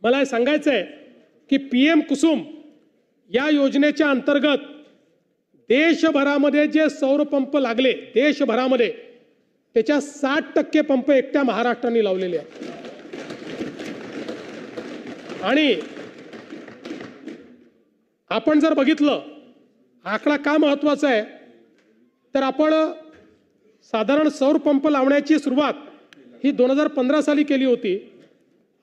मला हे सांगायचं आहे की PM कुसुम या योजनेच्या अंतर्गत देशभरामध्ये जे सौर पंप लागले देशभरामध्ये त्याच्या 60% पंप एकट्या महाराष्ट्राने लावलेले आहेत। आणि आपण जर बघितलं आकडा का महत्त्वाचा आहे तर आपण साधारण सौर पंप लावण्याची सुरुवात ही 2015 साली केली होती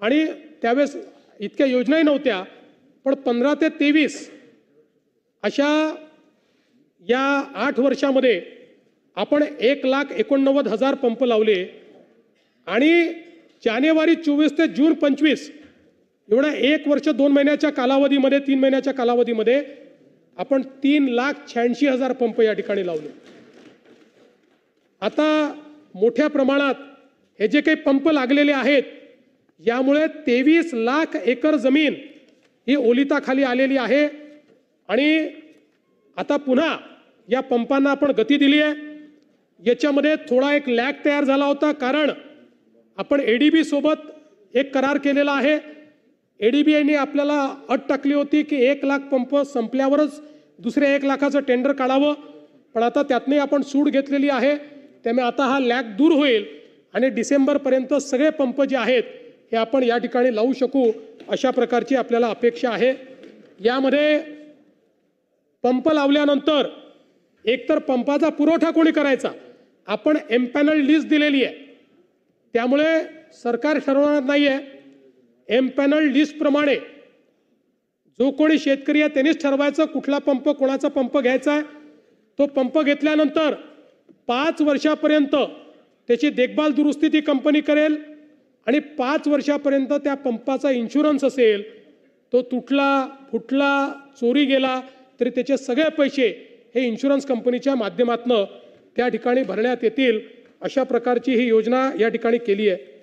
आणि त्यावेळेस इतक्या योजनाही नव्हत्या, पण 15 ते 23 अशा या 8 वर्षामध्ये आपण 1,89,000 पंप लावले आणि जानेवारी 24 ते जून 25 एवढा 1 वर्ष 2 महिन्याच्या कालावधीमध्ये 3 महिन्याच्या कालावधीमध्ये आपण 3,86,000 पंप या ठिकाणी लावले। आता मोठ्या प्रमाणात हे जे काही पंप लागलेले आहेत यामुळे 23 लाख एकर जमीन ही ओलिताखाली आलेली आहे आणि आता पुन्हा या पंपांना आपण गती दिली आहे। याच्यामध्ये थोडा एक लॅग तयार झाला होता कारण आपण ADB सोबत एक करार केलेला आहे। ADB ने आपल्याला अट टाकली होती की 1 लाख पंप संपल्यावरच दुसऱ्या 1 लाखाचं टेंडर काढावं, पण आता त्यातनंही आपण सूट घेतलेली आहे। त्यामुळे आता हा लॅग दूर होईल आणि डिसेंबरपर्यंत सगळे पंप जे आहेत हे आपण या ठिकाणी लावू शकू अशा प्रकारची आपल्याला अपेक्षा आहे। यामध्ये पंप लावल्यानंतर एकतर पंपाचा पुरवठा कोणी करायचा, आपण एम्पॅनल लिस्ट दिलेली आहे, त्यामुळे सरकार ठरवणार नाही आहे। एम्पॅनल लिस्ट प्रमाणे जो कोणी शेतकरी आहे त्यांनीच ठरवायचं कुठला पंप कोणाचा पंप घ्यायचा आहे। तो पंप घेतल्यानंतर 5 वर्षापर्यंत त्याची देखभाल दुरुस्ती ती कंपनी करेल आणि 5 वर्षापर्यंत त्या पंपाचा इन्शुरन्स असेल, तो तुटला फुटला चोरी गेला तरी त्याचे सगळे पैसे हे इन्शुरन्स कंपनीच्या माध्यमातून त्या ठिकाणी भरण्यात येतील अशा प्रकारची ही योजना या ठिकाणी केली आहे।